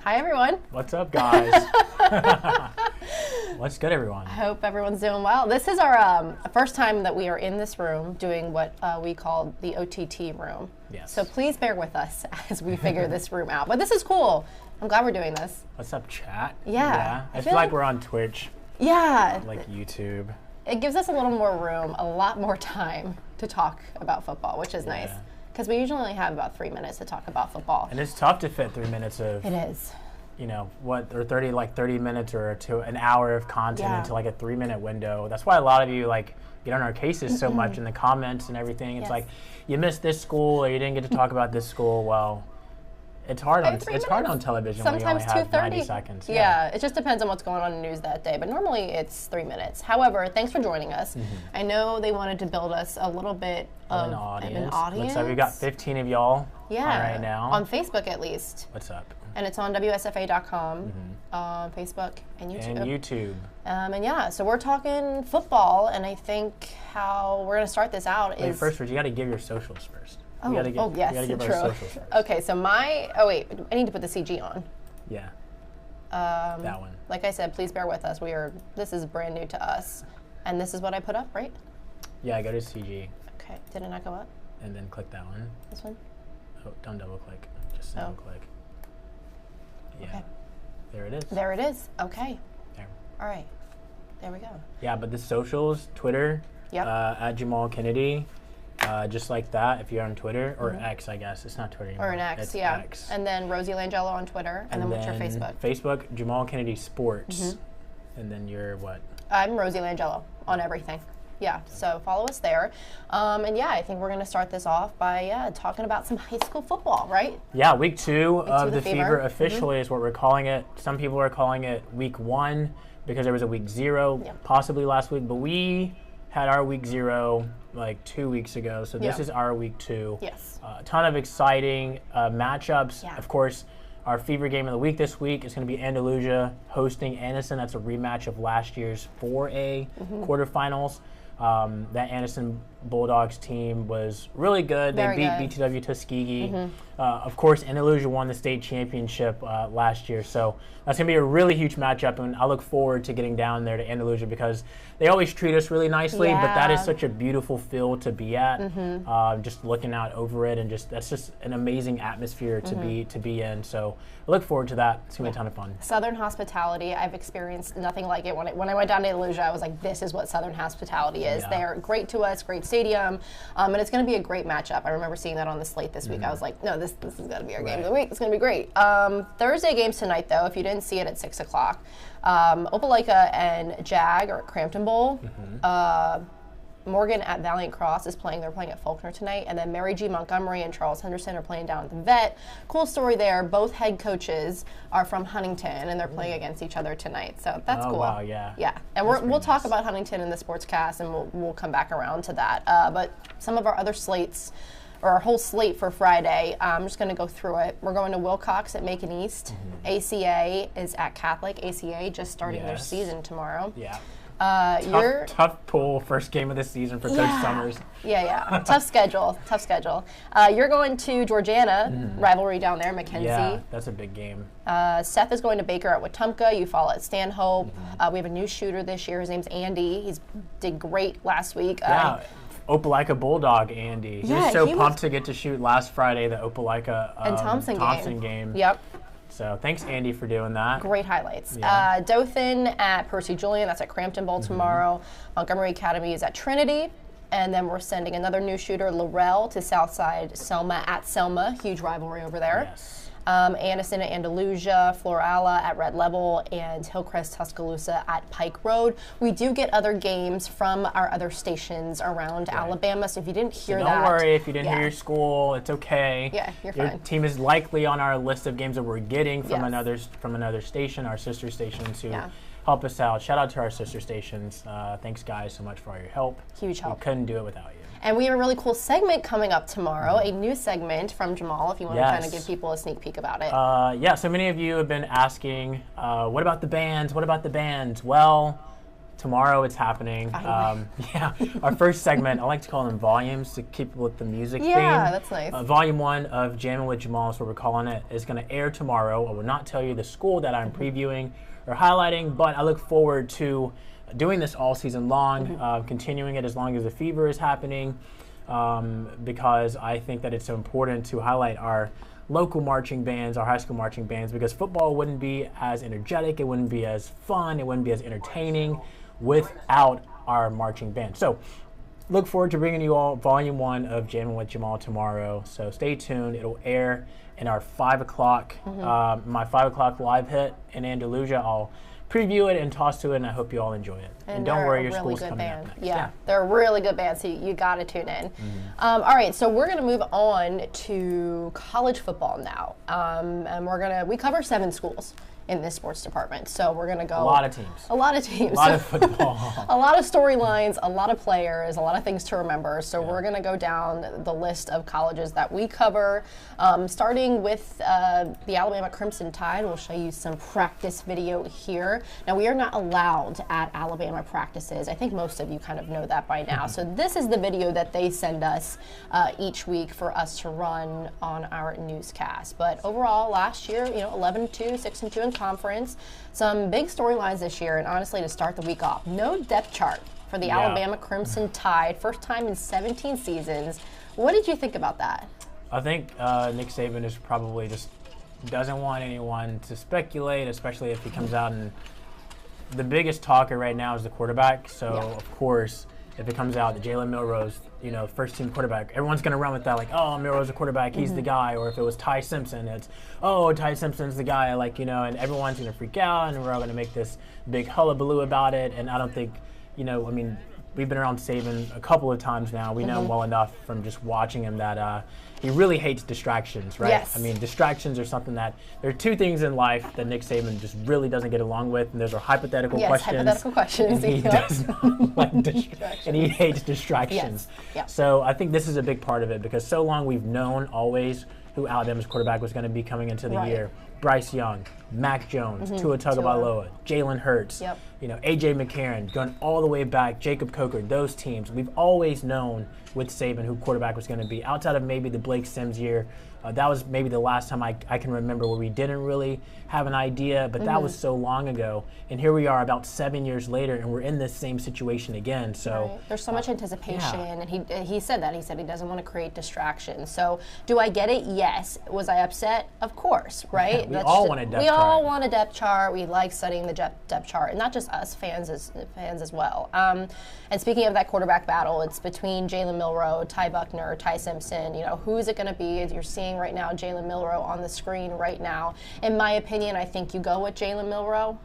Hi, everyone. What's up, guys? What's good, everyone? I hope everyone's doing well. This is our first time that we are in this room doing what we call the OTT room. Yes. So please bear with us as we figure this room out. But this is cool. I'm glad we're doing this. What's up, chat? Yeah. I feel like we're on Twitch, Yeah. like YouTube. It gives us a little more room, a lot more time to talk about football, which is nice. Because we usually only have about 3 minutes to talk about football. And it's tough to fit 3 minutes of, It is. you know, or 30 minutes or to an hour of content into like a 3-minute window. That's why a lot of you like get on our cases so much in the comments and everything. It's like, you missed this school or you didn't get to talk about this school. Well, it's hard on television. Sometimes when you only have 2:30. 90 seconds. Yeah, it just depends on what's going on in the news that day. But normally it's 3 minutes. However, thanks for joining us. I know they wanted to build us a little bit of an audience. Looks like we got 15 of y'all on right now. On Facebook at least. What's up? And it's on WSFA.com, Facebook, and YouTube. And yeah, so we're talking football, and I think how we're going to start this out is... First, you got to give your socials first. Yes, you gotta give true. our socials first. Okay, so I need to put the CG on. Yeah. That one. Like I said, please bear with us. This is brand new to us. And this is what I put up, right? Yeah, go to CG. Okay, did it not go up? And then click that one. This one? Oh, don't double click. Just single click. Yeah. Okay. There it is. There it is. Okay. There. All right. There we go. Yeah, but the socials, Twitter, at Jahmal Kennedy, just like that if you're on Twitter, or X, I guess. It's not Twitter anymore. Or an X, it's yeah. X. And then Rosie Langello on Twitter. And then what's your Facebook? Facebook, Jahmal Kennedy Sports. And then you're what? I'm Rosie Langello on everything. Yeah, so follow us there. And yeah, I think we're going to start this off by talking about some high school football, right? Yeah, week two of the fever fever officially is what we're calling it. Some people are calling it week 1 because there was a week 0 possibly last week, but we had our week 0 like 2 weeks ago, so this is our week 2. Yes. A ton of exciting matchups. Yeah. Of course, our fever game of the week this week is going to be Andalusia hosting Anderson. That's a rematch of last year's 4A quarterfinals. That Anderson Bulldogs team was really good. They beat BTW Tuskegee. Of course, Andalusia won the state championship last year, so that's going to be a really huge matchup, and I look forward to getting down there to Andalusia because they always treat us really nicely, but that is such a beautiful field to be at, just looking out over it, and that's just an amazing atmosphere to be in, so I look forward to that. It's going to be a ton of fun. Southern hospitality, I've experienced nothing like it. When I went down to Andalusia, I was like, this is what Southern hospitality is. They are great to us, great stadium, and it's going to be a great matchup. I remember seeing that on the slate this week. I was like, no, this is going to be our game of the week. It's going to be great. Thursday games tonight, though, if you didn't see it at 6 o'clock. Opelika and Jag are at Crampton Bowl. Morgan at Valiant Cross is playing. They're playing at Faulkner tonight. And then Mary G. Montgomery and Charles Henderson are playing down at the Vet. Cool story there. Both head coaches are from Huntington, and they're playing against each other tonight. So that's cool. Wow, yeah. Yeah, and we'll talk about Huntington in the Sportscast, and we'll come back around to that. But some of our other slates, or our whole slate for Friday, I'm just going to go through it. We're going to Wilcox at Macon East. ACA is at Catholic. ACA just starting their season tomorrow. Yeah. Tough pool, first game of the season for Coach Summers. Yeah. Tough schedule. You're going to Georgiana, rivalry down there, Mackenzie. Yeah, that's a big game. Seth is going to Baker at Wetumpka. You follow at Stanhope. We have a new shooter this year. His name's Andy. He did great last week. Opelika Bulldog Andy. He was so pumped to get to shoot last Friday, the Opelika and Thompson game. Yep. So thanks, Andy, for doing that. Great highlights. Yeah. Dothan at Percy Julian. That's at Crampton Bowl tomorrow. Montgomery Academy is at Trinity. And then we're sending another new shooter, Laurel, to Southside Selma at Selma. Huge rivalry over there. Yes. Anderson at Andalusia, Florala at Red Level, and Hillcrest Tuscaloosa at Pike Road. We do get other games from our other stations around Alabama, so if you didn't hear that. Don't worry if you didn't hear your school, it's okay. Yeah, you're fine. Your team is likely on our list of games that we're getting from another station, our sister stations who help us out. Shout out to our sister stations. Thanks, guys, so much for all your help. Huge help. We couldn't do it without you. And we have a really cool segment coming up tomorrow, a new segment from Jahmal, if you want to kind of give people a sneak peek about it. So many of you have been asking, what about the bands? What about the bands? Well, tomorrow it's happening. Our first segment, I like to call them volumes to keep with the music theme. Yeah, that's nice. Volume 1 of Jamming with Jahmal is what we're calling it, is going to air tomorrow. I will not tell you the school that I'm previewing or highlighting, but I look forward to doing this all season long, continuing it as long as the fever is happening, because I think that it's important to highlight our local marching bands, our high school marching bands, because football wouldn't be as energetic, it wouldn't be as fun, it wouldn't be as entertaining without our marching band. So look forward to bringing you all Volume 1 of Jamming with Jahmal tomorrow. So stay tuned. It'll air in our 5 o'clock, my 5 o'clock live hit in Andalusia. I'll preview it and toss to it, and I hope you all enjoy it. And don't worry, your school's coming up next. Yeah, they're a really good band, so you got to tune in. All right, so we're going to move on to college football now, and we cover 7 schools in this sports department. So we're going to go... A lot of teams. A lot of teams. A lot of football. A lot of storylines, a lot of players, a lot of things to remember. So we're going to go down the list of colleges that we cover, starting with the Alabama Crimson Tide. We'll show you some practice video here. Now, we are not allowed at Alabama practices. I think most of you kind of know that by now. So this is the video that they send us each week for us to run on our newscast. But overall, last year, 11-2, 6-2 in conference. Some big storylines this year, and honestly, to start the week off, no depth chart for the Alabama Crimson Tide. First time in 17 seasons. What did you think about that? I think Nick Saban is probably just doesn't want anyone to speculate, especially if he comes out and the biggest talker right now is the quarterback. So of course, if it comes out that Jalen Milroe's, first team quarterback, everyone's going to run with that, like, oh, Milroe's a quarterback, he's the guy. Or if it was Ty Simpson, it's, oh, Ty Simpson's the guy, and everyone's going to freak out, and we're all going to make this big hullabaloo about it. And I don't think, we've been around Saban a couple of times now. We know him well enough from just watching him that he really hates distractions, right? Yes. I mean, distractions are something that, there are 2 things in life that Nick Saban just really doesn't get along with, and those are hypothetical questions. Yes, hypothetical questions. And he does not like distractions. And he hates distractions. Yes. Yeah. So I think this is a big part of it, because so long we've known always who Alabama's quarterback was going to be coming into the year. Bryce Young, Mac Jones, Tua Tagovailoa, Jalen Hurts, A.J. McCarron, going all the way back, Jacob Coker, those teams. We've always known with Saban who quarterback was going to be. Outside of maybe the Blake Sims year, that was maybe the last time I can remember where we didn't really have an idea, but that was so long ago. And here we are about 7 years later, and we're in this same situation again. So there's so much anticipation, and he said that. He said he doesn't want to create distractions. So do I get it? Yes. Was I upset? Of course, right? We all want a depth chart. We all want a depth chart. We like studying the depth chart, and not just us, fans as well. And speaking of that quarterback battle, it's between Jalen Milroe, Ty Buckner, Ty Simpson. Who is it going to be? You're seeing right now Jalen Milroe on the screen right now. In my opinion, I think you go with Jalen Milroe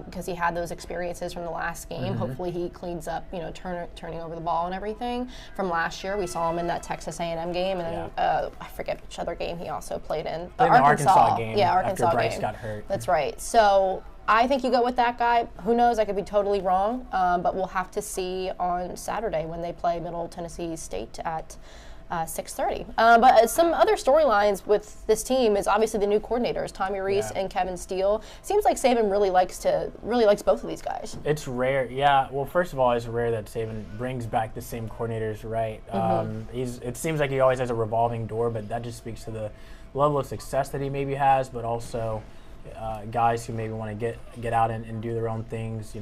because he had those experiences from the last game. Hopefully he cleans up, turning over the ball and everything from last year. We saw him in that Texas A&M game, and then I forget which other game he also played in. The Arkansas game. Yeah, Arkansas after Bryce game. got hurt. That's right. So I think you go with that guy. Who knows? I could be totally wrong, but we'll have to see on Saturday when they play Middle Tennessee State at 6:30. But some other storylines with this team is obviously the new coordinators, Tommy Rees and Kevin Steele. Seems like Saban really likes both of these guys. It's rare, yeah. Well, first of all, it's rare that Saban brings back the same coordinators, right? It seems like he always has a revolving door, but that just speaks to the level of success that he maybe has, but also guys who maybe want to get out and do their own things,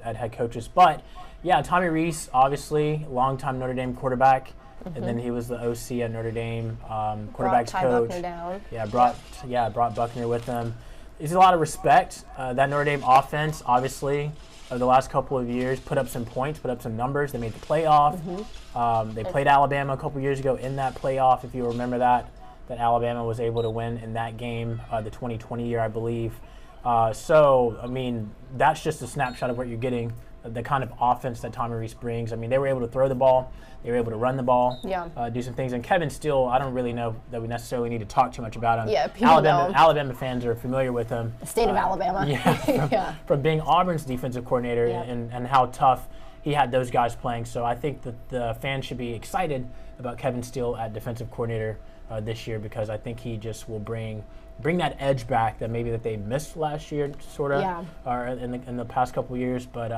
at head coaches. But yeah, Tommy Rees, obviously, longtime Notre Dame quarterback. And then he was the OC at Notre Dame, quarterbacks coach. Buckner down. Yeah, brought Buckner with him. There's a lot of respect. That Notre Dame offense, obviously, over the last couple of years, put up some points, put up some numbers. They made the playoff. They played Alabama a couple years ago in that playoff, if you remember that Alabama was able to win in that game, the 2020 year, I believe. So, I mean, that's just a snapshot of what you're getting, the kind of offense that Tommy Rees brings. I mean, they were able to throw the ball. They were able to run the ball, do some things. And Kevin Steele, I don't really know that we necessarily need to talk too much about him. Yeah, people know. Alabama fans are familiar with him. The state of Alabama. From being Auburn's defensive coordinator and how tough he had those guys playing. So I think that the fans should be excited about Kevin Steele at defensive coordinator this year, because I think he just will bring that edge back that maybe that they missed last year, sort of, or in the past couple of years. But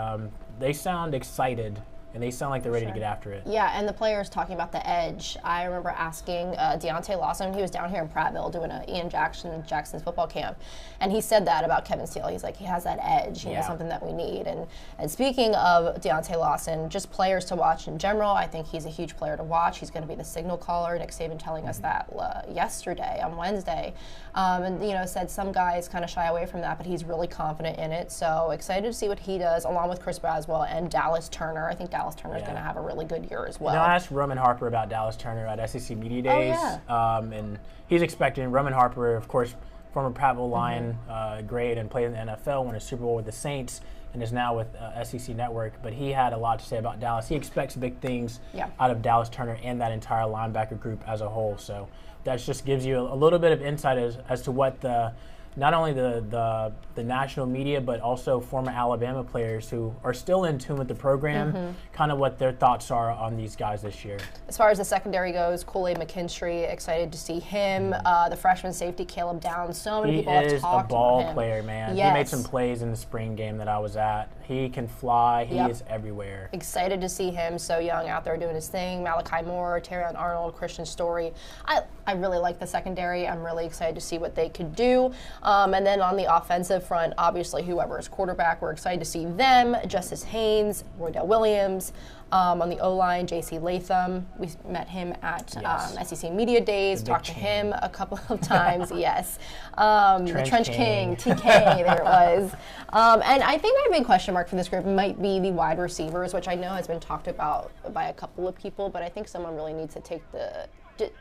they sound excited. And they sound like they're ready to get after it. Yeah, and the players talking about the edge. I remember asking Deontay Lawson, he was down here in Prattville doing an Ian Jackson's football camp, and he said that about Kevin Steele. He's like, he has that edge, you know, something that we need. And speaking of Deontay Lawson, just players to watch in general, I think he's a huge player to watch. He's going to be the signal caller. Nick Saban telling us that yesterday on Wednesday. And, you know, said some guys kind of shy away from that, but he's really confident in it. So excited to see what he does, along with Chris Braswell and Dallas Turner. I think Dallas Turner is going to have a really good year as well. You know, I asked Roman Harper about Dallas Turner at SEC Media Days, and he's expecting Roman Harper, of course, former Prattville Lion, great, and played in the NFL, won a Super Bowl with the Saints, and is now with SEC Network. But he had a lot to say about Dallas. He expects big things out of Dallas Turner and that entire linebacker group as a whole. So that just gives you a little bit of insight as to what not only the national media, but also former Alabama players who are still in tune with the program, kind of what their thoughts are on these guys this year. As far as the secondary goes, Kool-Aid McKinstry, excited to see him. The freshman safety, Caleb Downs, so many people have talked about him. He is a ball player, man. He made some plays in the spring game that I was at. He can fly. He is everywhere. Excited to see him so young out there doing his thing. Malachi Moore, Terrion Arnold, Christian Story. I really like the secondary. I'm really excited to see what they could do. And then on the offensive front, obviously whoever is quarterback, we're excited to see them. Justice Haynes, Roydell Williams. On the O-line, J.C. Latham. We met him at SEC Media Days, talked to him a couple of times, the Trench King, TK, there it was. And I think my big question mark for this group might be the wide receivers, which I know has been talked about by a couple of people, but I think someone really needs to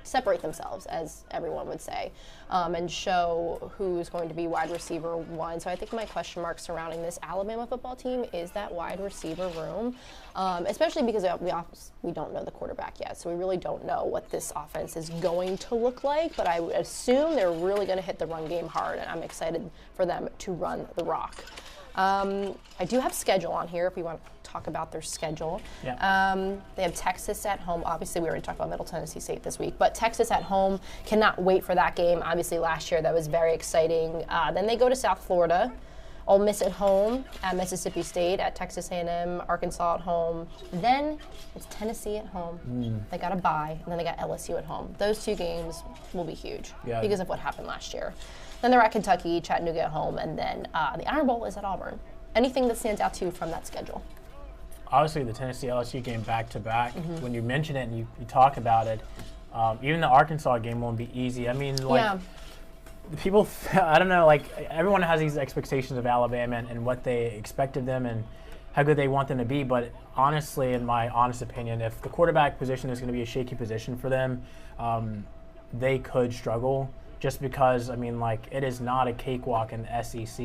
separate themselves, as everyone would say, and show who's going to be wide receiver one. So I think my question mark surrounding this Alabama football team is that wide receiver room, especially because we don't know the quarterback yet. So we really don't know what this offense is going to look like, but I would assume they're really going to hit the run game hard, and I'm excited for them to run the rock. I do have schedule on here if we want to talk about their schedule. They have Texas at home. Obviously, we already talked about Middle Tennessee State this week, but Texas at home, cannot wait for that game. Obviously, last year that was very exciting. Then they go to South Florida. Ole Miss at home, at Mississippi State, at Texas A&M, Arkansas at home. Then it's Tennessee at home. They got a bye, and then they got LSU at home. Those two games will be huge because of what happened last year. Then they're at Kentucky, Chattanooga at home, and then the Iron Bowl is at Auburn. Anything that stands out to you from that schedule? Obviously, the Tennessee-LSU game back-to-back, when you mention it and you talk about it, even the Arkansas game won't be easy. I mean, people, I don't know, everyone has these expectations of Alabama and what they expect of them and how good they want them to be. But honestly, in my honest opinion, if the quarterback position is going to be a shaky position for them, they could struggle. Just because, I mean, it is not a cakewalk in the SEC.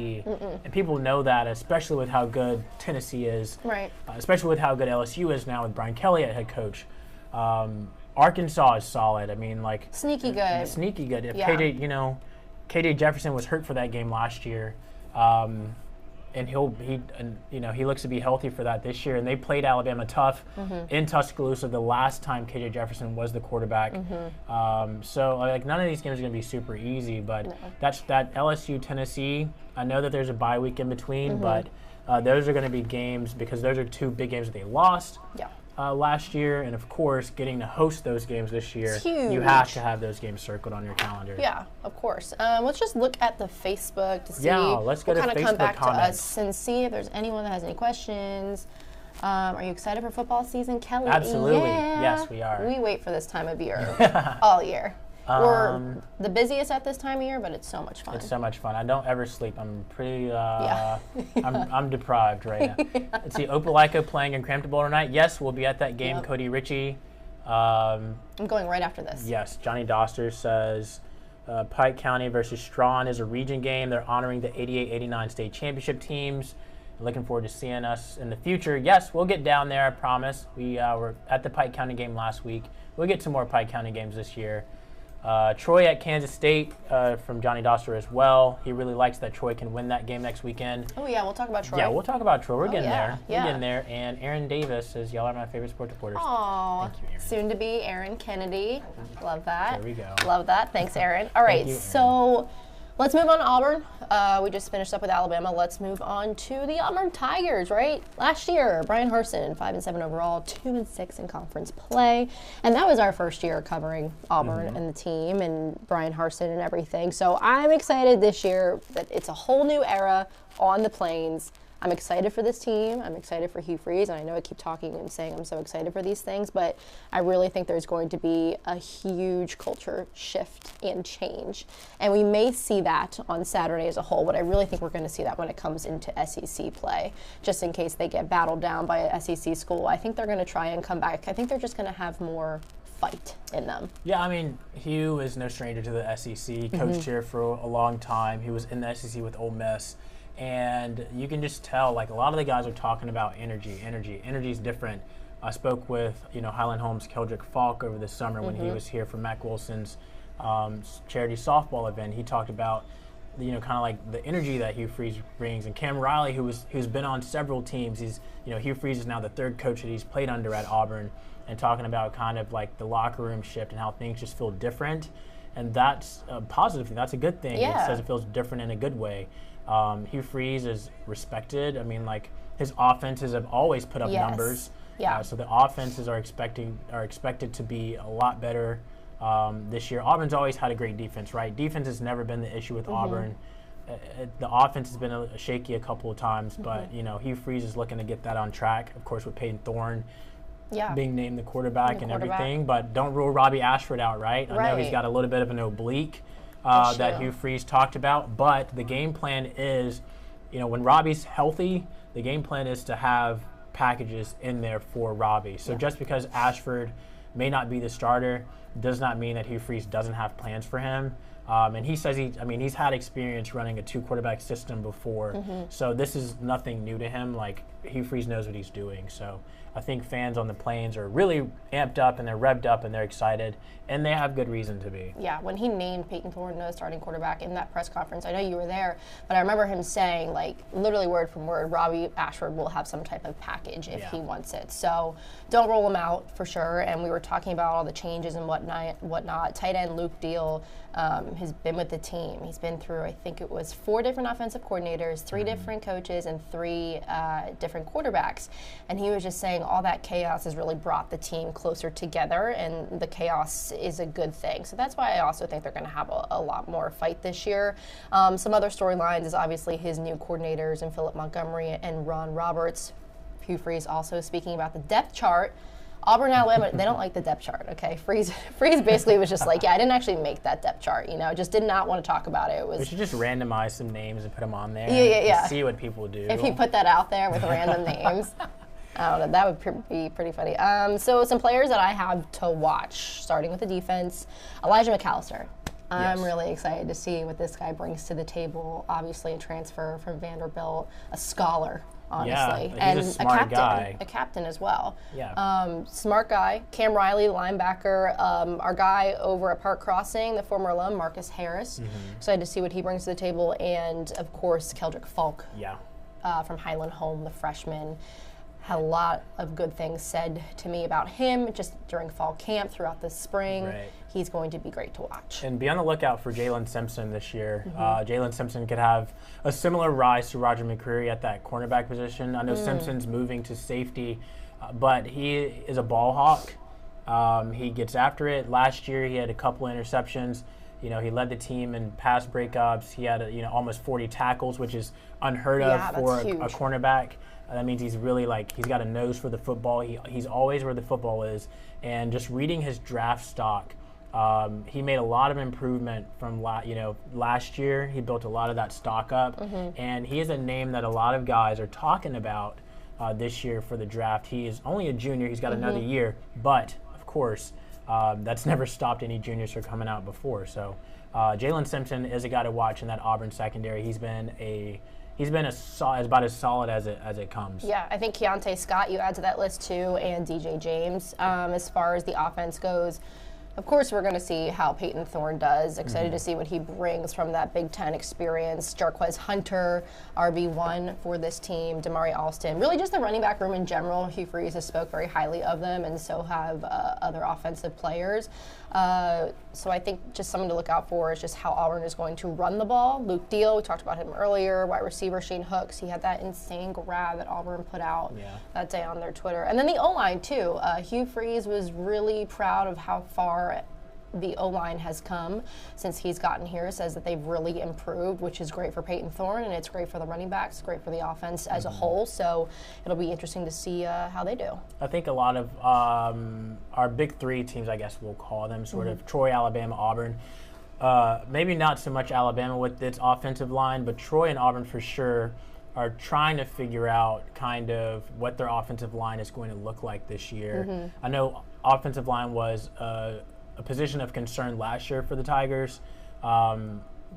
And people know that, especially with how good Tennessee is. Right. Especially with how good LSU is now with Brian Kelly at head coach. Arkansas is solid. I mean, sneaky good. Sneaky good. If KJ Jefferson was hurt for that game last year, and he looks to be healthy for that this year. And they played Alabama tough in Tuscaloosa the last time KJ Jefferson was the quarterback. So none of these games are going to be super easy, but that's that LSU Tennessee. I know that there's a bye week in between, but those are going to be games because those are two big games that they lost. Last year, and of course, getting to host those games this year, you have to have those games circled on your calendar. Yeah, of course. Let's just look at the Facebook to see. Let's go to Facebook come back comments. to us and see if there's anyone that has any questions. Are you excited for football season, Kelly? Absolutely. Yes, we are. We wait for this time of year all year. We're the busiest at this time of year, but it's so much fun. It's so much fun. I don't ever sleep. I'm pretty, I'm deprived right now. Let's see, Opelika playing in Crampton Bowl tonight. Yes, we'll be at that game. Cody Ritchie. I'm going right after this. Yes, Johnny Doster says Pike County versus Strawn is a region game. They're honoring the 88-89 state championship teams. Looking forward to seeing us in the future. Yes, we'll get down there, I promise. We were at the Pike County game last week. We'll get some more Pike County games this year. Troy at Kansas State from Johnny Doster as well. He really likes that Troy can win that game next weekend. Oh, yeah, we'll talk about Troy. Yeah, we'll talk about Troy. We're getting there. We're getting there. And Aaron Davis says, y'all are my favorite sports reporters. Aww. Thank you, Aaron. Soon to be Aaron Kennedy. Love that. There we go. Love that. Thanks, Aaron. All right, so Let's move on to Auburn. We just finished up with Alabama. Let's move on to the Auburn Tigers, right? Last year, Brian Harsin, 5-7 overall, 2-6 in conference play. And that was our first year covering Auburn and the team and Brian Harsin and everything. So I'm excited this year that it's a whole new era on the Plains. I'm excited for this team. I'm excited for Hugh Freeze. And I know I keep talking and saying I'm so excited for these things, but I really think there's going to be a huge culture shift and change. And we may see that on Saturday as a whole, but I really think we're going to see that when it comes into SEC play, just in case they get battled down by a SEC school. I think they're going to try and come back. I think they're just going to have more fight in them. Yeah, I mean, Hugh is no stranger to the SEC. Coached here for a long time. He was in the SEC with Ole Miss. And you can just tell, like, a lot of the guys are talking about energy. Energy is different. I spoke with, Highland Holmes' Keldrick Falk over the summer when he was here for Mac Wilson's charity softball event. He talked about, kind of like the energy that Hugh Freeze brings. And Cam Riley, who's been on several teams, Hugh Freeze is now the third coach that he's played under at Auburn, and talking about kind of like the locker room shift and how things just feel different. And that's a positive thing. That's a good thing. Yeah. It says it feels different in a good way. Hugh Freeze is respected. I mean, like, his offenses have always put up numbers. Yeah. So the offenses are expected to be a lot better this year. Auburn's always had a great defense, right? Defense has never been the issue with Auburn. The offense has been shaky a couple of times, but Hugh Freeze is looking to get that on track. Of course, with Peyton Thorne being named the quarterback and everything, but don't rule Robbie Ashford out, right? I know he's got a little bit of an oblique that Hugh Freeze talked about, but the game plan is, when Robbie's healthy, the game plan is to have packages in there for Robbie. So just because Ashford may not be the starter does not mean that Hugh Freeze doesn't have plans for him. And he says he's had experience running a 2-quarterback system before, so this is nothing new to him. Like, Hugh Freeze knows what he's doing. So I think fans on the Plains are really amped up and they're revved up and they're excited, and they have good reason to be. Yeah, when he named Peyton Thorne the starting quarterback in that press conference, I know you were there, but I remember him saying, like, literally word from word, Robbie Ashford will have some type of package if he wants it. So don't roll him out for sure. And we were talking about all the changes and whatnot. Tight end Luke Deal has been with the team. He's been through, I think it was 4 different offensive coordinators, 3 different coaches, and 3 different quarterbacks. And he was just saying all that chaos has really brought the team closer together, and the chaos is a good thing. So that's why I also think they're going to have a lot more fight this year. Some other storylines is obviously his new coordinators in Philip Montgomery and Ron Roberts. Hugh Freeze also speaking about the depth chart. Auburn, Alabama, they don't like the depth chart, okay? Freeze basically was just like, I didn't actually make that depth chart, just did not want to talk about it. We should just randomize some names and put them on there. Yeah. And see what people do. If you put that out there with random names, I don't know, that would be pretty funny. So some players that I have to watch, starting with the defense, Elijah McAllister. I'm really excited to see what this guy brings to the table. Obviously a transfer from Vanderbilt, a scholar, honestly. Yeah, he's a smart guy. A captain as well. Yeah. Smart guy. Cam Riley, the linebacker. Our guy over at Park Crossing, the former alum, Marcus Harris. Excited to see what he brings to the table. And, of course, Keldrick Falk from Highland Home, the freshman. Had a lot of good things said to me about him just during fall camp throughout the spring. Right. He's going to be great to watch. And be on the lookout for Jalen Simpson this year. Jalen Simpson could have a similar rise to Roger McCreary at that cornerback position. I know Simpson's moving to safety, but he is a ball hawk. He gets after it. Last year he had a couple interceptions. He led the team in pass breakups. He had almost 40 tackles, which is unheard of for a cornerback. That means he's really he's got a nose for the football. He's always where the football is. And just reading his draft stock, he made a lot of improvement from last year. He built a lot of that stock up, and he is a name that a lot of guys are talking about this year for the draft. He is only a junior. He's got another year, but of course, that's never stopped any juniors from coming out before. So Jalen Simpson is a guy to watch in that Auburn secondary. He's been about as solid as it comes. Yeah, I think Keontae Scott you add to that list too, and DJ James. As far as the offense goes, Of course, we're going to see how Peyton Thorne does. Excited to see what he brings from that Big Ten experience. Jarquez Hunter, RB1 for this team. Damari Alston. Really just the running back room in general. Hugh Freeze has spoke very highly of them, and so have other offensive players. So I think just something to look out for is just how Auburn is going to run the ball. Luke Deal, we talked about him earlier. Wide receiver Shane Hooks. He had that insane grab that Auburn put out that day on their Twitter. And then the O-line, too. Hugh Freeze was really proud of how far the O-line has come since he's gotten here. Says that they've really improved, which is great for Peyton Thorne, and it's great for the running backs, great for the offense as a whole. So it'll be interesting to see how they do. I think a lot of our big three teams, I guess we'll call them, sort of Troy, Alabama, Auburn. Maybe not so much Alabama with its offensive line, but Troy and Auburn for sure are trying to figure out kind of what their offensive line is going to look like this year. I know offensive line was a position of concern last year for the Tigers.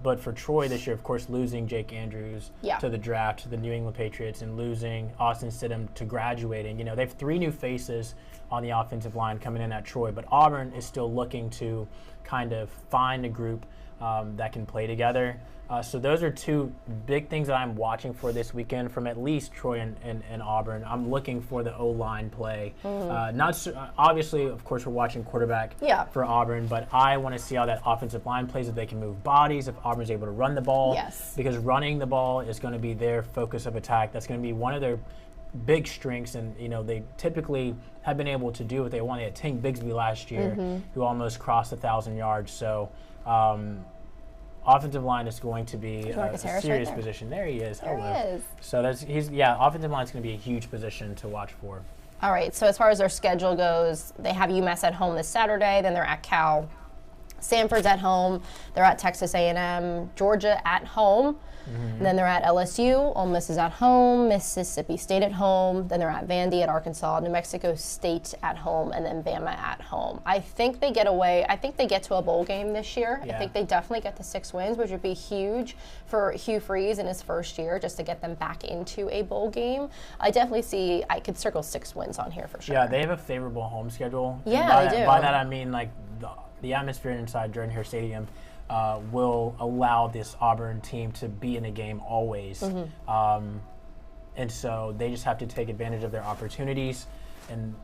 But for Troy this year, of course, losing Jake Andrews to the draft, to the New England Patriots, and losing Austin Stidham to graduating. You know, they have 3 new faces on the offensive line coming in at Troy, but Auburn is still looking to kind of find a group that can play together. So those are 2 big things that I'm watching for this weekend from at least Troy and Auburn. I'm looking for the O-line play. Obviously, of course, we're watching quarterback for Auburn, but I want to see how that offensive line plays, if they can move bodies, if Auburn's able to run the ball. Because running the ball is going to be their focus of attack. That's going to be one of their big strengths, and you know they typically have been able to do what they want. They had Tank Bigsby last year, who almost crossed 1,000 yards. So offensive line is going to be a serious position. There he is. There he is. So offensive line is going to be a huge position to watch for. All right. So as far as their schedule goes, they have UMass at home this Saturday. Then they're at Cal. Samford's at home. They're at Texas A&M. Georgia at home. And then they're at LSU. Ole Miss is at home. Mississippi State at home. Then they're at Vandy at Arkansas. New Mexico State at home. And then Bama at home. I think they get away. I think they get to a bowl game this year. I think they definitely get to 6 wins, which would be huge for Hugh Freeze in his first year, just to get them back into a bowl game. I definitely see, I could circle 6 wins on here for sure. Yeah, they have a favorable home schedule. Yeah, they do. By that I mean like the atmosphere inside Jordan-Hare Stadium will allow this Auburn team to be in a game always. And so they just have to take advantage of their opportunities. And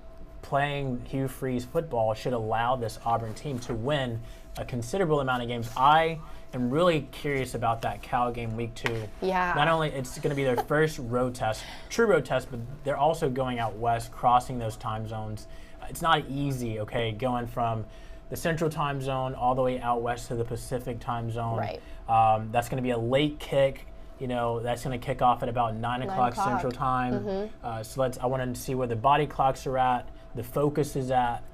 playing Hugh Freeze football should allow this Auburn team to win a considerable amount of games. I am really curious about that Cal game week 2. Not only it's going to be their first road test, true road test, but they're also going out west, crossing those time zones. It's not easy, okay, going from the Central Time Zone all the way out west to the Pacific Time Zone. That's going to be a late kick. You know, that's going to kick off at about 9 o'clock Central Time. So I wanted to see where the body clocks are at, the focus is at.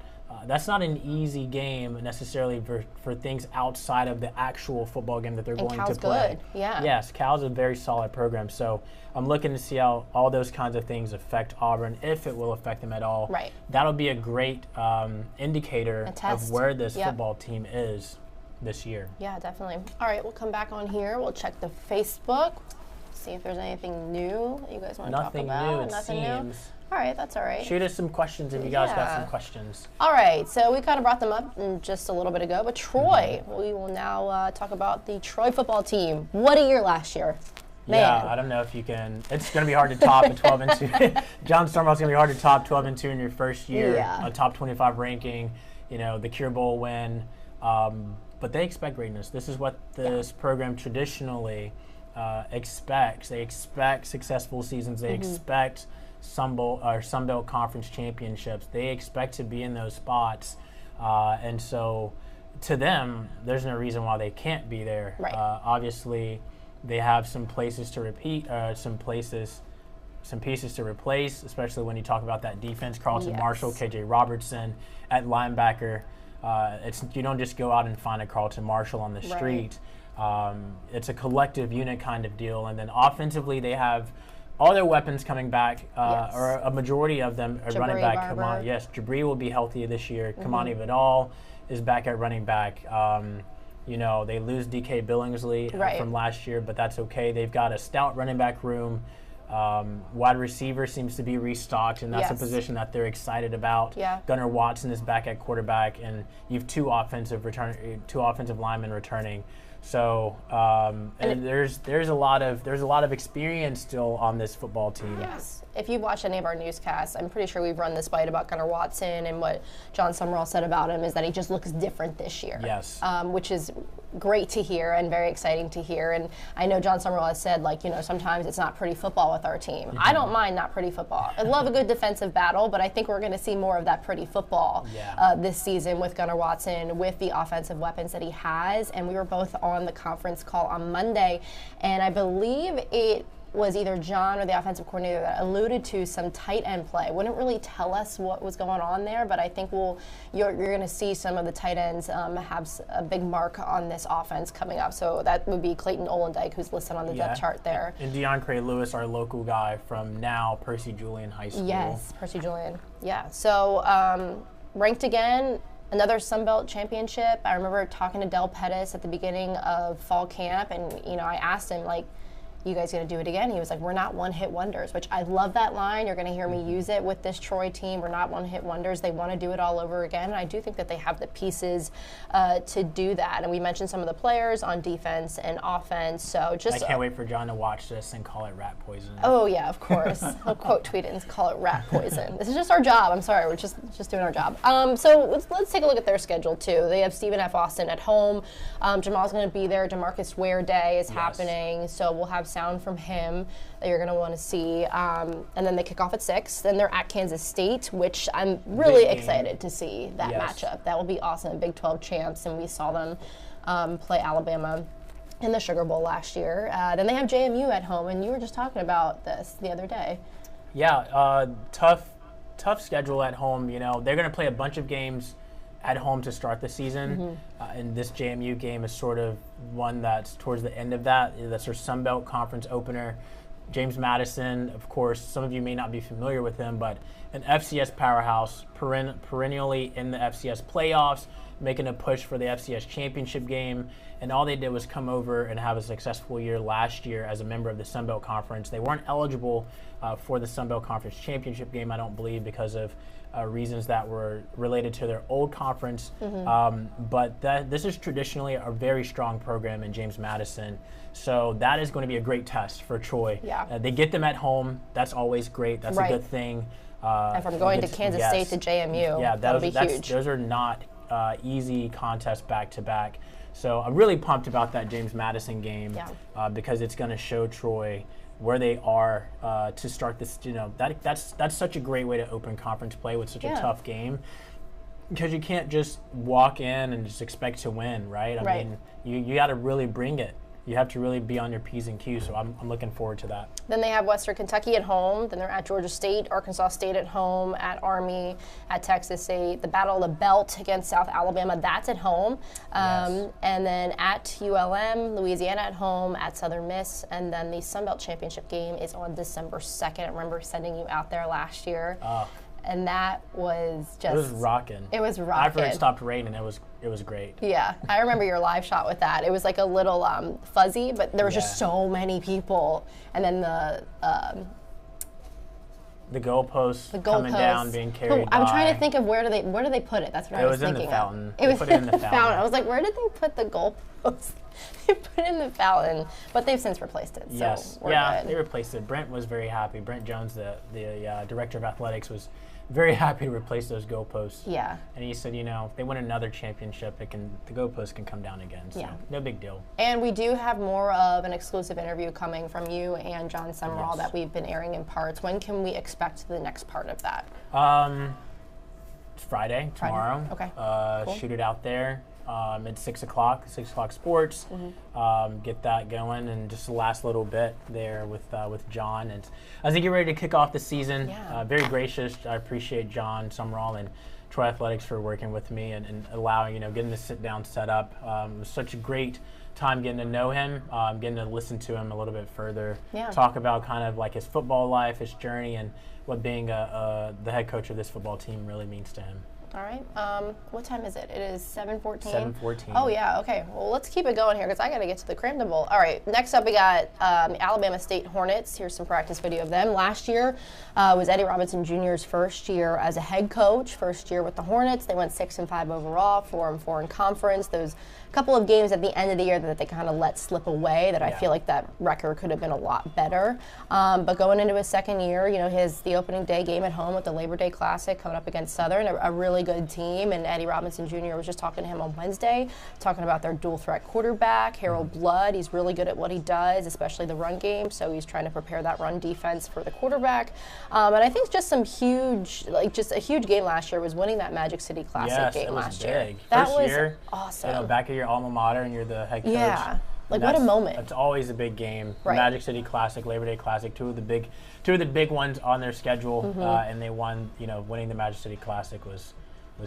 That's not an easy game necessarily for things outside of the actual football game that they're going Cal's to play. Good. Yeah. Yes, Cal's a very solid program. So I'm looking to see how all those kinds of things affect Auburn, if it will affect them at all. That'll be a great indicator of where this football team is this year. Yeah, definitely. All right, we'll come back on here. We'll check the Facebook, see if there's anything new that you guys want to talk about. Nothing new, it seems. All right, that's all right. Shoot us some questions if you guys got some questions. All right, so we kind of brought them up just a little bit ago, but Troy, we will now talk about the Troy football team. What a year last year. Man. Yeah, I don't know if you can. It's going to be hard to top a 12-2. John Stormwell's going to be hard to top 12-2 in your first year. A top 25 ranking, you know, the Cure Bowl win. But they expect greatness. This is what this program traditionally expects. They expect successful seasons. They expect Sun Belt Conference championships. They expect to be in those spots. And so to them, there's no reason why they can't be there. Obviously, they have some places to repeat, some pieces to replace, especially when you talk about that defense. Carlton Marshall, KJ Robertson at linebacker. You don't just go out and find a Carlton Marshall on the street. It's a collective unit kind of deal. And then offensively, they have all their weapons coming back, or a majority of them are running back. Jabri will be healthy this year. Kamani Vidal is back at running back. You know, they lose DK Billingsley from last year, but that's okay. They've got a stout running back room. Wide receiver seems to be restocked, and that's Yes. a position that they're excited about. Yeah. Gunnar Watson is back at quarterback, and you have two offensive linemen returning. So and there's a lot of experience still on this football team. Yes. If you watch any of our newscasts, I'm pretty sure we've run this bite about Gunnar Watson, and what John Summerall said about him is that he just looks different this year. Yes. Which is great to hear and very exciting to hear. And I know John Summerall has said, like, sometimes it's not pretty football with our team. Mm-hmm. I don't mind not pretty football. I love a good defensive battle, but I think we're going to see more of that pretty football this season with Gunnar Watson, with the offensive weapons that he has. And we were both on the conference call on Monday, and I believe it was either John or the offensive coordinator that alluded to some tight end play. Wouldn't really tell us what was going on there, but I think you're going to see some of the tight ends have a big mark on this offense coming up. So that would be Clayton Olendike, who's listed on the depth chart there. And DeAndre Lewis, our local guy from now Percy Julian High School. Yes, Percy Julian. Yeah. So ranked again. Another Sun Belt championship. I remember talking to Del Pettis at the beginning of fall camp, and I asked him, like, you guys going to do it again? He was like, we're not one-hit wonders, which I love that line. You're going to hear me use it with this Troy team. We're not one-hit wonders. They want to do it all over again, and I do think that they have the pieces to do that. And we mentioned some of the players on defense and offense, so just... I can't wait for John to watch this and call it rat poison. Oh, yeah, of course. He'll quote tweet it and call it rat poison. This is just our job. I'm sorry. We're just doing our job. So let's take a look at their schedule, too. They have Stephen F. Austin at home. Jahmal's going to be there. DeMarcus Ware Day is happening, so we'll have sound from him that you're going to want to see. And then they kick off at 6. Then they're at Kansas State, which I'm really excited to see that matchup. That will be awesome. Big 12 champs, and we saw them play Alabama in the Sugar Bowl last year. Then they have JMU at home, and you were just talking about this the other day. Yeah, tough schedule at home. They're going to play a bunch of games at home to start the season, and this JMU game is sort of one that's towards the end of that. That's their Sun Belt Conference opener. James Madison, of course, some of you may not be familiar with him, but an FCS powerhouse, perennially in the FCS playoffs, making a push for the FCS championship game, and all they did was come over and have a successful year last year as a member of the Sun Belt Conference. They weren't eligible for the Sun Belt Conference championship game, I don't believe, because of reasons that were related to their old conference, but this is traditionally a very strong program in James Madison, so that is going to be a great test for Troy. Yeah. They get them at home. That's always great. That's a good thing. And from going to Kansas State to JMU, that'll be huge. Those are not easy contests back-to-back. So I'm really pumped about that James Madison game because it's going to show Troy where they are to start this. That's such a great way to open conference play with such a tough game, because you can't just walk in and just expect to win, right? I mean, you got to really bring it. You have to really be on your P's and Q's, so I'm looking forward to that. Then they have Western Kentucky at home. Then they're at Georgia State, Arkansas State at home, at Army, at Texas State. The Battle of the Belt against South Alabama, that's at home. And then at ULM, Louisiana at home, at Southern Miss. And then the Sun Belt Championship game is on December 2nd. I remember sending you out there last year. And that was just... It was rocking. It was rocking. After it stopped raining, it was great. Yeah, I remember your live shot with that. It was like a little fuzzy, but there was just so many people. And then the goalposts coming down, being carried by. I'm trying to think of where do they put it? That's what I was thinking. It was in the fountain. It was in the fountain. I was like, where did they put the goalposts? They put it in the fountain, but they've since replaced it. So we're good. They replaced it. Brent was very happy. Brent Jones, the director of athletics, was very happy to replace those goalposts. Yeah. And he said, if they win another championship, the goalposts can come down again. So no big deal. And we do have more of an exclusive interview coming from you and John Summerall that we've been airing in parts. When can we expect the next part of that? It's Friday, tomorrow. Okay. Cool. Shoot it out there. It's 6 o'clock, 6 o'clock sports. Get that going, and just the last little bit there with John. And as I get ready to kick off the season, very gracious. I appreciate John Summerall and Troy Athletics for working with me and allowing, getting the sit down set up. It was such a great time getting to know him, getting to listen to him a little bit further, talk about kind of like his football life, his journey, and what being the head coach of this football team really means to him. All right. What time is it? It is 7:14. 7:14. Oh yeah. Okay. Well, let's keep it going here because I got to get to the Cramden Bowl. All right. Next up, we got Alabama State Hornets. Here's some practice video of them. Last year was Eddie Robinson Jr.'s first year as a head coach. First year with the Hornets. They went 6-5 overall, 4-4 in conference. Those couple of games at the end of the year that they kind of let slip away. That I feel like that record could have been a lot better. But going into his second year, you know, the opening day game at home with the Labor Day Classic coming up against Southern, a really good team, and Eddie Robinson Jr. was just talking to him on Wednesday, talking about their dual threat quarterback, Harold Blood. He's really good at what he does, especially the run game, so he's trying to prepare that run defense for the quarterback. And I think just a huge game last year was winning that Magic City Classic game last year. Big. That First was year, awesome. You know, back at your alma mater and you're the head coach. Yeah. Like, what a moment. It's always a big game. Right. Magic City Classic, Labor Day Classic, two of the big ones on their schedule, and they won. You know, winning the Magic City Classic was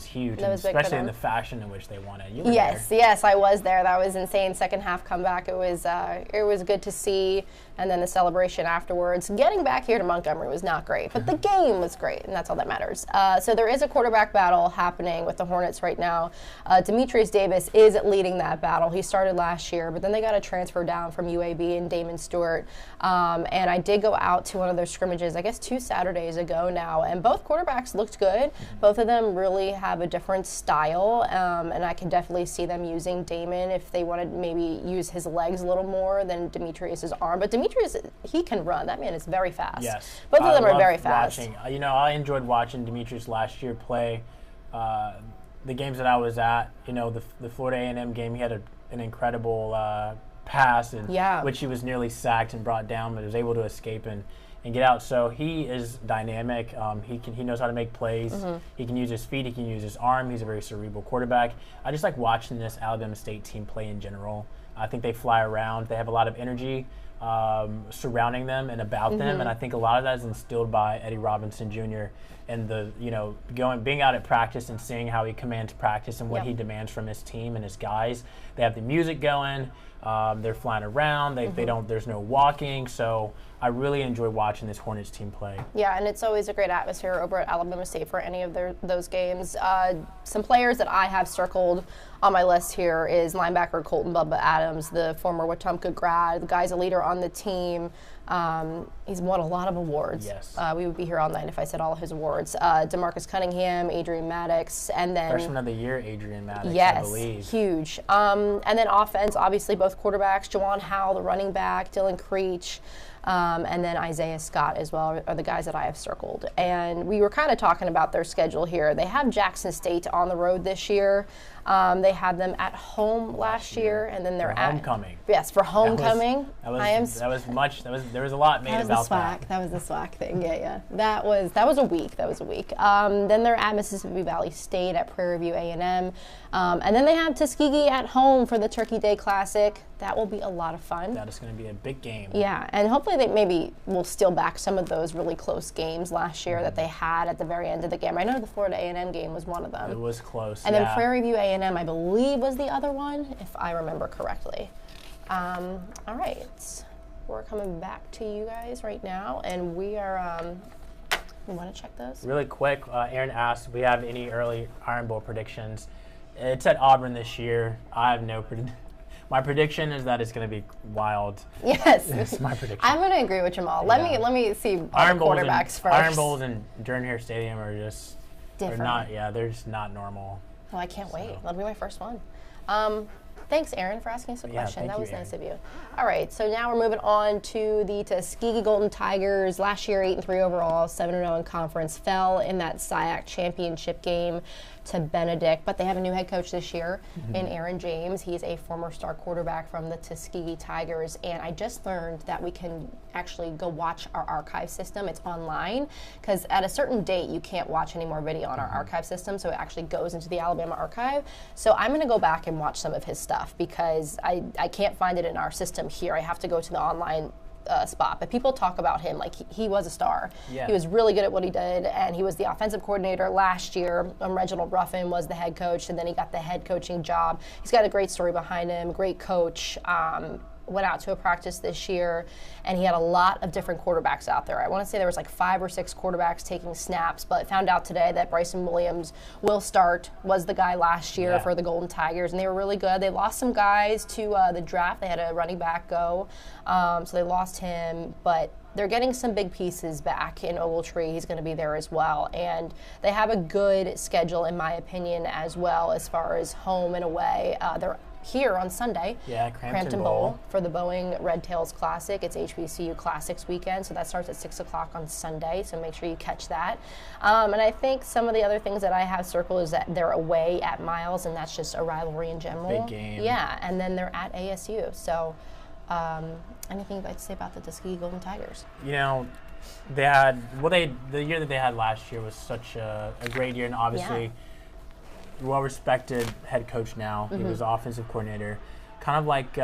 huge, That was big for especially in them. the fashion in which they won it. You were Yes, there. yes, I was there. That was insane. Second half comeback. It was good to see, and then the celebration afterwards. Getting back here to Montgomery was not great, but the game was great, and that's all that matters. So there is a quarterback battle happening with the Hornets right now. Demetrius Davis is leading that battle. He started last year, but then they got a transfer down from UAB and Damon Stewart. And I did go out to one of their scrimmages, I guess 2 Saturdays ago now, and both quarterbacks looked good. Both of them really have a different style, and I can definitely see them using Damon if they wanted to maybe use his legs a little more than Demetrius's arm. But Demetrius, he can run. That man is very fast. Yes. Both of them I are very loved fast. Watching, you know, I enjoyed watching Demetrius last year play. The games that I was at, you know, the Florida A&M game, he had an incredible pass, which he was nearly sacked and brought down, but was able to escape and get out. So he is dynamic. He knows how to make plays. He can use his feet. He can use his arm. He's a very cerebral quarterback. I just like watching this Alabama State team play in general. I think they fly around. They have a lot of energy surrounding them and about them, and I think a lot of that is instilled by Eddie Robinson Jr. and being out at practice and seeing how he commands practice and what he demands from his team and his guys. They have the music going. They're flying around. There's no walking. So I really enjoy watching this Hornets team play. Yeah, and it's always a great atmosphere over at Alabama State for any of those games. Some players that I have circled on my list here is linebacker Colton Bubba Adams, the former Wetumpka grad. The guy's a leader on the team. He's won a lot of awards. Yes. We would be here all night if I said all of his awards. DeMarcus Cunningham, Adrian Maddox, and then Freshman of the Year, Adrian Maddox, yes, I believe. Huge. And then offense, obviously both quarterbacks, Jawan Howell, the running back, Dylan Creech, and then Isaiah Scott as well are the guys that I have circled. And we were kind of talking about their schedule here. They have Jackson State on the road this year. They had them at home last year, and then they're for homecoming. Yes, for homecoming. There was a lot made about that. That was the SWAC thing. Yeah. That was a week. Then they're at Mississippi Valley State, at Prairie View A&M, and then they have Tuskegee at home for the Turkey Day Classic. That will be a lot of fun. That is going to be a big game. Yeah, and hopefully they maybe will steal back some of those really close games last year that they had at the very end of the game. I know the Florida A&M game was one of them. It was close. And then Prairie View A&M, I believe, was the other one, if I remember correctly. All right, we're coming back to you guys right now, and we are. You want to check those? Really quick, Aaron asked, "Do we have any early Iron Bowl predictions?" It's at Auburn this year. I have no My prediction is that it's going to be wild. Yes, it's my prediction. I'm going to agree with Jahmal. Let me see Iron quarterbacks first. Iron Bowls in Jordan-Hare Stadium are just different. They're just not normal. Oh, I can't wait. That'll be my first one. Thanks, Aaron, for asking us a question. That was nice of you. All right, so now we're moving on to the Tuskegee Golden Tigers. Last year, 8-3 overall, 7-0 in conference. Fell in that SIAC championship game to Benedict, but they have a new head coach this year in Aaron James. He's a former star quarterback from the Tuskegee Tigers, and I just learned that we can actually go watch our archive system. It's online, because at a certain date you can't watch any more video on our archive system, so it actually goes into the Alabama archive. So I'm going to go back and watch some of his stuff, because I can't find it in our system here. I have to go to the online spot, but people talk about him like he was a star. Yeah. He was really good at what he did, and he was the offensive coordinator last year. Reginald Ruffin was the head coach, and then he got the head coaching job. He's got a great story behind him, great coach. went out to a practice this year, and he had a lot of different quarterbacks out there. I want to say there was like 5 or 6 quarterbacks taking snaps, but found out today that Bryson Williams will start, was the guy last year for the Golden Tigers, and they were really good. They lost some guys to the draft. They had a running back go, so they lost him, but they're getting some big pieces back in Ogletree. He's going to be there as well. And they have a good schedule, in my opinion, as well, as far as home and away. They're here on Sunday, Crampton Bowl, for the Boeing Red Tails Classic. It's HBCU Classics weekend, so that starts at 6 o'clock on Sunday, so make sure you catch that. And I think some of the other things that I have circled is that they're away at Miles, and that's just a rivalry in general. Big game. Yeah, and then they're at ASU. So anything you'd like to say about the Tuskegee Golden Tigers? You know, they had the year that they had last year was such a great year, and obviously well-respected head coach now. He was offensive coordinator, kind of like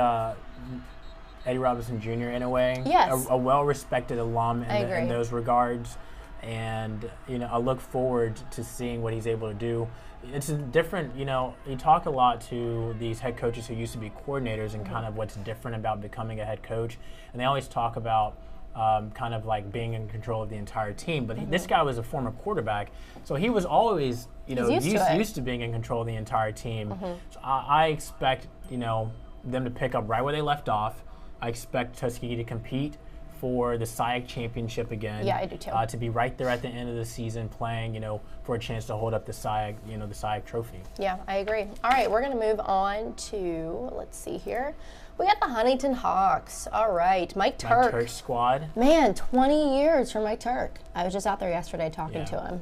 Eddie Robinson Jr. in a way. Yes. A well-respected alum in those regards, and you know, I look forward to seeing what he's able to do. It's a different, you know, you talk a lot to these head coaches who used to be coordinators and kind of what's different about becoming a head coach. And they always talk about kind of like being in control of the entire team. But this guy was a former quarterback, so he was always, you know, used to being in control of the entire team. So I expect, you know, them to pick up right where they left off. I expect Tuskegee to compete for the SIAC championship again. Yeah, I do too. To be right there at the end of the season playing, you know, for a chance to hold up the SIAC, you know, the SIAC trophy. Yeah, I agree. All right, we're going to move on to, let's see here. We got the Huntington Hawks. All right, Mike Turk. Mike Turk's squad. Man, 20 years for Mike Turk. I was just out there yesterday talking to him,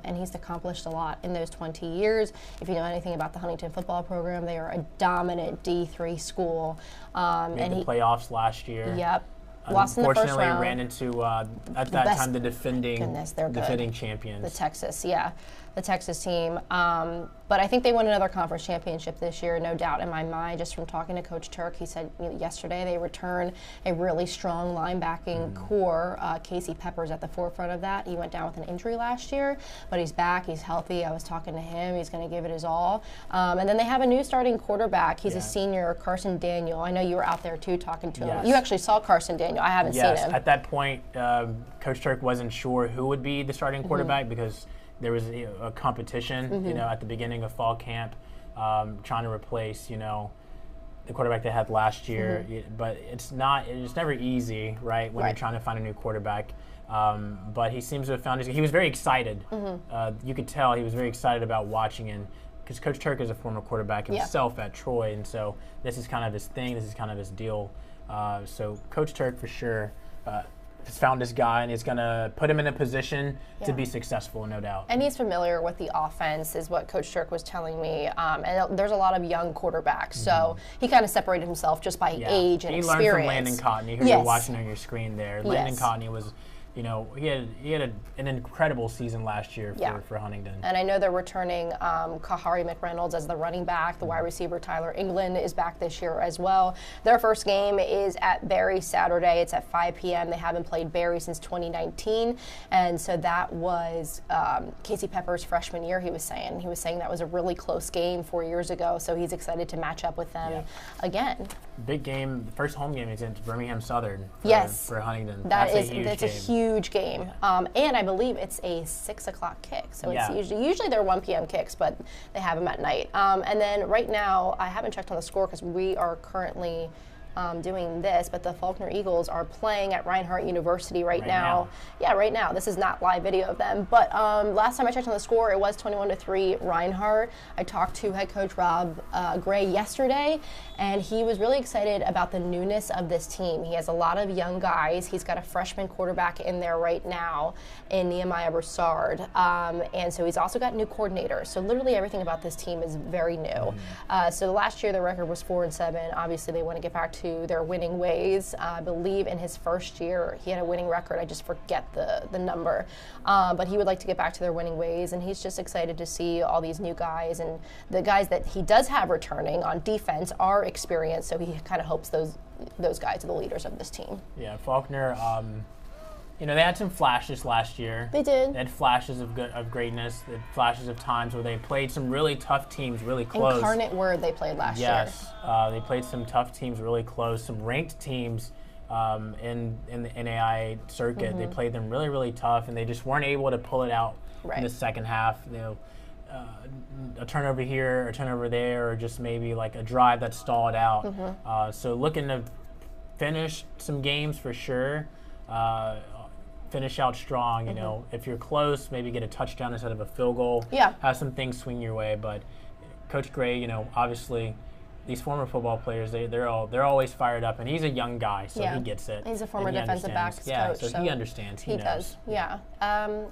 and he's accomplished a lot in those 20 years. If you know anything about the Huntington football program, they are a dominant D3 school. Made the playoffs last year. Yep. Lost in the first round. Ran into, at that time, the defending champions. The Texas team. But I think they won another conference championship this year, no doubt in my mind, just from talking to Coach Turk. He said yesterday they return a really strong linebacking core. Casey Pepper's at the forefront of that. He went down with an injury last year, but he's back. He's healthy. I was talking to him. He's going to give it his all. And then they have a new starting quarterback. He's a senior, Carson Daniel. I know you were out there, too, talking to him. You actually saw Carson Daniel. I haven't seen him. At that point, Coach Turk wasn't sure who would be the starting quarterback because there was a competition, you know, at the beginning of fall camp, trying to replace, you know, the quarterback they had last year. But it's never easy, right, when you're trying to find a new quarterback. But he seems to have found he was very excited. You could tell he was very excited about watching him because Coach Turk is a former quarterback himself at Troy, and so this is kind of his thing. This is kind of his deal. So Coach Turk for sure has found this guy, and he's going to put him in a position to be successful, no doubt. And he's familiar with the offense, is what Coach Turk was telling me. And there's a lot of young quarterbacks, so he kind of separated himself just by age and experience. He learned from Landon Cotney, who you're watching on your screen there. Landon Cotney was, you know, he had an incredible season last year for Huntington. And I know they're returning Kahari McReynolds as the running back. The wide receiver Tyler England is back this year as well. Their first game is at Barry Saturday. It's at 5 p.m. They haven't played Barry since 2019, and so that was Casey Pepper's freshman year. He was saying that was a really close game 4 years ago. So he's excited to match up with them again. Big game. The first home game is against Birmingham Southern. For Huntington. That's a huge game. And I believe it's a 6 o'clock kick. So it's usually they're 1 p.m. kicks, but they have them at night. And then right now, I haven't checked on the score because we are currently doing this, but the Faulkner Eagles are playing at Reinhardt University right now. Yeah, right now. This is not live video of them, but last time I checked on the score, it was 21-3 Reinhardt. I talked to head coach Rob Gray yesterday, and he was really excited about the newness of this team. He has a lot of young guys. He's got a freshman quarterback in there right now in Nehemiah Broussard, and so he's also got new coordinators. So literally everything about this team is very new. So last year the record was 4-7. Obviously they want to get back to their winning ways. I believe in his first year he had a winning record. I just forget the number. But he would like to get back to their winning ways, and he's just excited to see all these new guys. And the guys that he does have returning on defense are experienced, so he kind of hopes those guys are the leaders of this team. Yeah, Faulkner, You know, they had some flashes last year. They did. They had flashes of greatness. They had flashes of times where they played some really tough teams really close. Incarnate Word they played last year. Yes. They played some tough teams really close, some ranked teams in the NAI circuit. They played them really, really tough, and they just weren't able to pull it out in the second half. You know, a turnover here, a turnover there, or just maybe like a drive that stalled out. So looking to finish some games for sure. Finish out strong, you know. If you're close, maybe get a touchdown instead of a field goal. Yeah. Have some things swing your way. But Coach Gray, you know, obviously these former football players, they're always fired up, and he's a young guy, so he gets it. He's a former defensive backs coach. So he understands. He knows. Does. Yeah.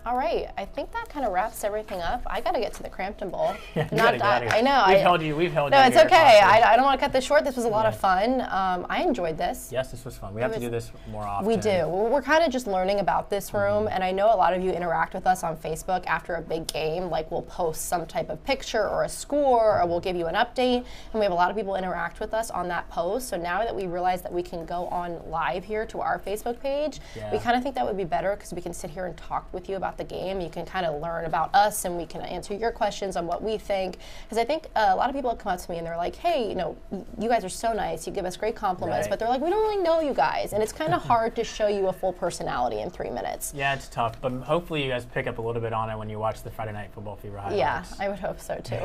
All right. I think that kind of wraps everything up. I got to get to the Crampton Bowl. I know. We've held No, you it's here okay. I don't want to cut this short. This was a lot of fun. I enjoyed this. Yes, this was fun. We have to do this more often. We do. We're kind of just learning about this room, and I know a lot of you interact with us on Facebook after a big game. Like, we'll post some type of picture or a score, or we'll give you an update, and we have a lot of people interact with us on that post. So now that we realize that we can go on live here to our Facebook page, we kind of think that would be better because we can sit here and talk with you about the game. You can kind of learn about us, and we can answer your questions on what we think. Because I think a lot of people have come up to me and they're like, hey, you know, you guys are so nice. You give us great compliments, but they're like, we don't really know you guys. And it's kind of hard to show you a full personality in 3 minutes. Yeah, it's tough. But hopefully you guys pick up a little bit on it when you watch the Friday Night Football Fever highlights. Yeah, I would hope so too.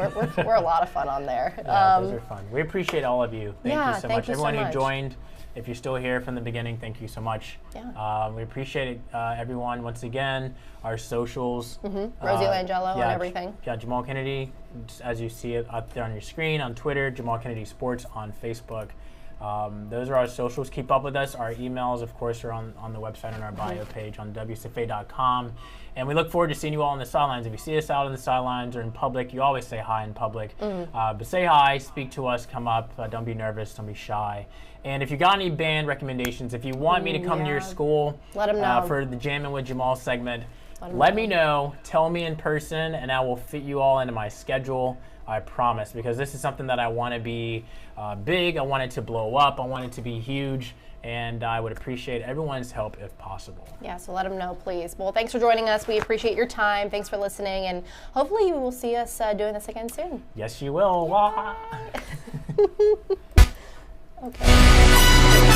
We're a lot of fun on there. Yeah, those are fun. We appreciate all of you. Thank you so much. Everyone who joined, if you're still here from the beginning, thank you so much. Yeah. We appreciate it, everyone. Once again, our socials. Rosie Langello and everything. Yeah, Jahmal Kennedy, as you see it up there on your screen, on Twitter, Jahmal Kennedy Sports on Facebook. Those are our socials. Keep up with us. Our emails, of course, are on the website on our bio page on WSFA.com. And we look forward to seeing you all on the sidelines. If you see us out on the sidelines or in public, you always say hi in public. But say hi, speak to us, come up. Don't be nervous. Don't be shy. And if you got any band recommendations, if you want me to come to your school let them know. For the Jammin' with Jahmal segment, let me know. Tell me in person, and I will fit you all into my schedule. I promise, because this is something that I want to be big. I want it to blow up. I want it to be huge. And I would appreciate everyone's help if possible. Yeah, so let them know, please. Well, thanks for joining us. We appreciate your time. Thanks for listening. And hopefully you will see us doing this again soon. Yes, you will. Okay.